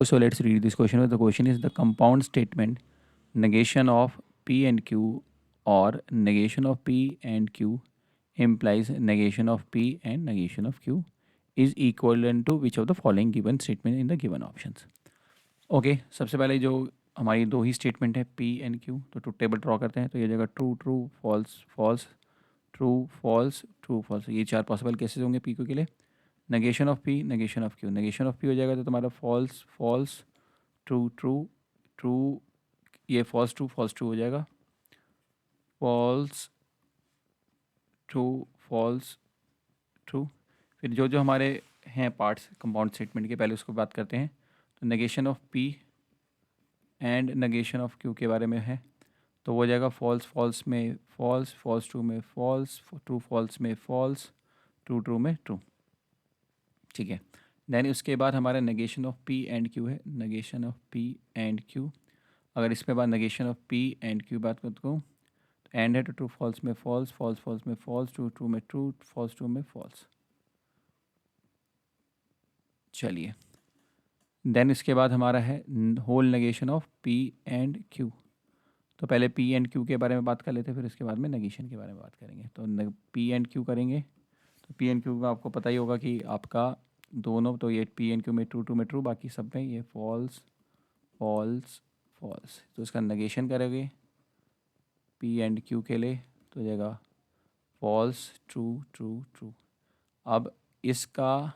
So let's read this question. The question is the compound statement negation of P and Q or negation of P and Q implies negation of P and negation of Q is equivalent to which of the following given statement in the given options. Okay सबसे पहले जो हमारी दो ही statement है P and Q, तो true table draw करते हैं. तो ये जगह true true false false true false true false, ये चार पॉसिबल केसेस होंगे P Q के लिए. Negation of P, negation of Q. Negation of P हो जाएगा तो तुम्हारा false false true true true, ये फॉल्स ट्रू हो जाएगा. False true false true. फिर जो जो हमारे हैं पार्ट्स कंपाउंड स्टेटमेंट के, पहले उसको बात करते हैं. तो negation of P and negation of Q के बारे में है. तो वो हो जाएगा फॉल्स फॉल्स में फॉल्स, फॉल्स ट्रू में फॉल्स, ट्रू फॉल्स में फॉल्स, ट्रू ट्रू में ट्रू. ठीक है. देन उसके बाद हमारा negation of P and Q है. Negation of P and Q, अगर इसमें बाद negation of P and Q बात करता हूँ तो एंड है तो ट्रू फॉल्स में फॉल्स, फॉल्स फॉल्स में फॉल्स, ट्रू ट्रू में ट्रू, फॉल्स ट्रू में फॉल्स. चलिए. देन इसके बाद हमारा है whole negation of P and Q. तो पहले P एंड Q के बारे में बात कर लेते हैं, फिर उसके बाद में नेगेशन के बारे में बात करेंगे. तो P एंड Q करेंगे. तो P एंड Q का आपको पता ही होगा कि आपका दोनों, तो ये P एंड Q में ट्रू ट्रू में ट्रू, बाकी सब में ये फॉल्स फॉल्स फॉल्स. तो इसका नेगेशन करोगे P एंड Q के लिए तो हो जाएगा फॉल्स ट्रू ट्रू ट्रू. अब इसका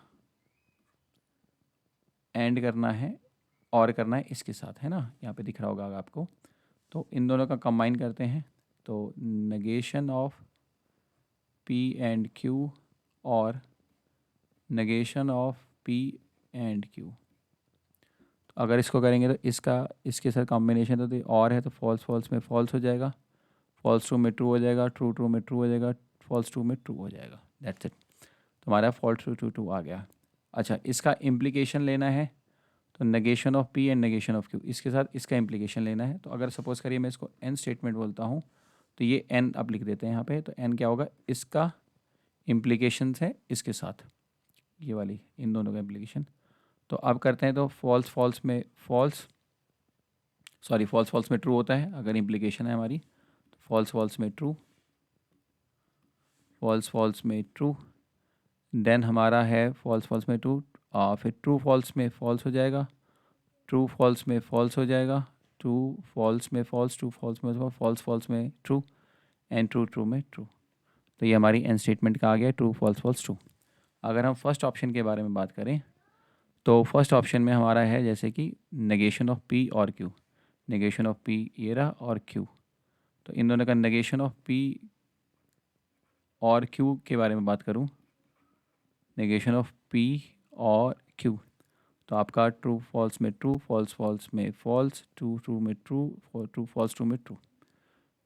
एंड करना है और करना है इसके साथ, है ना, यहाँ पे दिख रहा होगा आपको. तो इन दोनों का कंबाइन करते हैं. तो negation of P and Q और negation of P and Q. तो अगर इसको करेंगे तो इसका इसके साथ कॉम्बिनेशन, तो और है तो फॉल्स फॉल्स में फॉल्स हो जाएगा, फॉल्स ट्रू में ट्रू हो जाएगा, ट्रू ट्रू में ट्रू हो जाएगा, फॉल्स ट्रू में ट्रू हो जाएगा. That's it. तो हमारा फॉल्स ट्रू ट्रू ट्रू आ गया. अच्छा, इसका इम्प्लीकेशन लेना है. तो negation of P and negation of Q, इसके साथ इसका इम्प्लीकेशन लेना है. तो अगर सपोज करिए मैं इसको N स्टेटमेंट बोलता हूँ, तो ये N आप लिख देते हैं यहाँ पे. तो N क्या होगा, इसका इम्प्लीकेशंस है इसके साथ, ये वाली इन दोनों का इम्प्लीकेशन. तो अब करते हैं. तो फॉल्स फॉल्स में फॉल्स, सॉरी फॉल्स फॉल्स में ट्रू होता है अगर इम्प्लीकेशन है हमारी. तो फॉल्स फॉल्स में ट्रू, फॉल्स फॉल्स में ट्रू. देन हमारा है फॉल्स फॉल्स में ट्रू, फिर ट्रू फॉल्स में फॉल्स हो जाएगा, ट्रू फॉल्स में फॉल्स हो जाएगा, ट्रू फॉल्स में फॉल्स, ट्रू फॉल्स में फॉल्स फॉल्स में ट्रू, एंड ट्रू ट्रू में ट्रू. तो ये हमारी एंड स्टेटमेंट का आ गया ट्रू फॉल्स फॉल्स ट्रू. अगर हम फर्स्ट ऑप्शन के बारे में बात करें तो फर्स्ट ऑप्शन में हमारा है जैसे कि नेगेशन ऑफ P और Q. नेगेशन ऑफ P ये रहा और Q. तो इन दोनों का नेगेशन ऑफ P और Q के बारे में बात करूं, नेगेशन ऑफ P और Q, तो आपका ट्रू फॉल्स में ट्रू, फॉल्स फॉल्स में फॉल्स, ट्रू ट्रू में ट्रू, ट्रू फॉल्स ट्रू में ट्रू.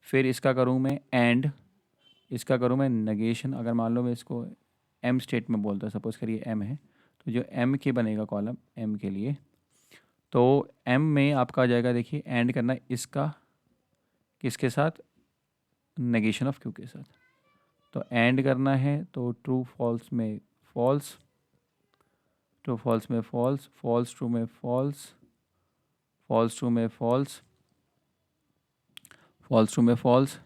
फिर इसका करूं मैं एंड, इसका करूं मैं नेगेशन. अगर मान लो मैं इसको M स्टेट में बोलता, सपोज करिए M है, तो जो M के बनेगा कॉलम M के लिए, तो M में आपका आ जाएगा, देखिए एंड करना है इसका किसके साथ, नेगेशन ऑफ Q के साथ. तो एंड करना है तो ट्रू फॉल्स में फॉल्स, ट्रू फॉल्स में फॉल्स, फॉल्स ट्रू में फॉल्स, फॉल्स ट्रू में फॉल्स, फॉल्स ट्रू में फॉल्स,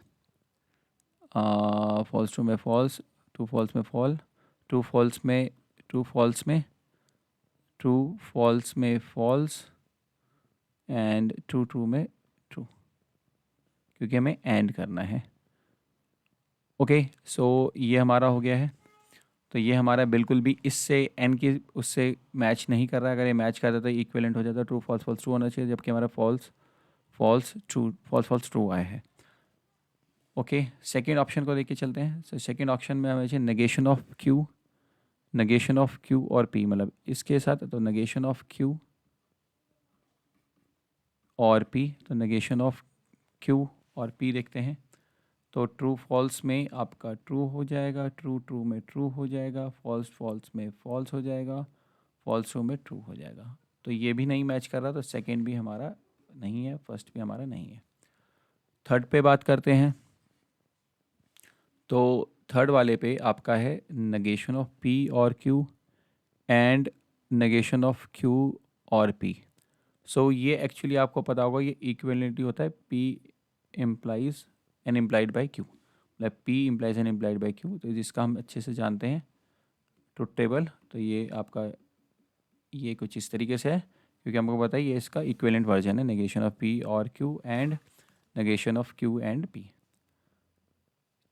फॉल्स ट्रू में फॉल्स, ट्रू फॉल्स में फॉल, ट्रू फॉल्स में ट्रू फॉल्स में ट्रू फॉल्स में फॉल्स, एंड ट्रू ट्रू में ट्रू, क्योंकि हमें एंड करना है. ओके, सो ये हमारा हो गया है. तो ये हमारा बिल्कुल भी इससे एन की उससे मैच नहीं कर रहा है. अगर ये मैच करता तो इक्विवेलेंट हो जाता, ट्रू फॉल्स फॉल्स ट्रू होना चाहिए, जबकि हमारा false false true false false true आया है. ओके, सेकेंड ऑप्शन को लेके चलते हैं. सो सेकेंड ऑप्शन में हमें चाहिए negation of Q, negation of Q और P, मतलब इसके साथ. तो नेगेशन ऑफ Q और P, तो नेगेशन ऑफ Q और P देखते हैं. तो ट्रू फॉल्स में आपका ट्रू हो जाएगा, ट्रू ट्रू में ट्रू हो जाएगा, फॉल्स फॉल्स में फॉल्स हो जाएगा, फॉल्स ट्रू में ट्रू हो जाएगा. तो ये भी नहीं मैच कर रहा, तो सेकंड भी हमारा नहीं है, फर्स्ट भी हमारा नहीं है. थर्ड पे बात करते हैं. तो थर्ड वाले पे आपका है नेगेशन ऑफ P और Q and negation of Q और P. सो ये एक्चुअली आपको पता होगा, ये इक्विवेलेंटी होता है P implies and implied by Q, मतलब P implies and implied by Q, तो जिसका हम अच्छे से जानते हैं ट्रुथ टेबल। तो ये आपका ये कुछ इस तरीके से है, क्योंकि हमको पता है ये इसका इक्विवेलेंट वर्जन है, नेगेशन ऑफ P और Q and negation of Q and P।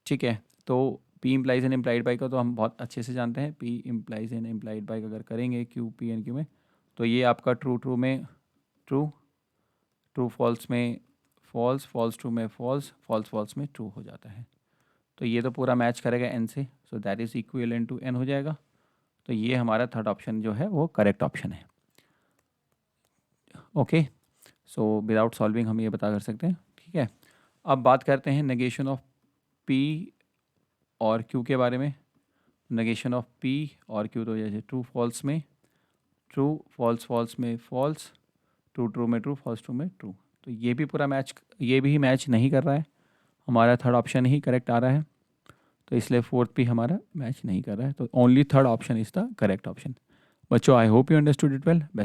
ठीक है, तो P implies and implied by का तो हम बहुत अच्छे से जानते हैं, P implies and implied by अगर करेंगे Q P एंड Q में, तो ये आपका ट्रू ट्रू में ट्रू, ट्रू फॉल्स में फॉल्स, फॉल्स ट्रू में फॉल्स, फॉल्स फॉल्स में ट्रू हो जाता है। तो ये तो पूरा मैच करेगा n से, so that is equivalent to n हो जाएगा। तो ये हमारा थर्ड ऑप्शन जो है वो करेक्ट ऑप्शन है। ओके, सो विदाउट सॉल्विंग हम ये बता कर सकते हैं। ठीक है, अब बात करते हैं नेगेशन ऑफ P और Q के बारे में। नेगेशन ऑफ P और Q तो जैसे ट्रू फॉल्स में ट्रू, फॉल्स फॉल्स में फॉल्स, ट्रू ट्रू में ट्रू, फॉल्स ट्रू में ट्रू। तो ये भी पूरा मैच, ये भी मैच नहीं कर रहा है, हमारा थर्ड ऑप्शन ही करेक्ट आ रहा है। तो इसलिए फोर्थ भी हमारा मैच नहीं कर रहा है, तो only third option is the correct option. बच्चों, I hope you understood it well. Best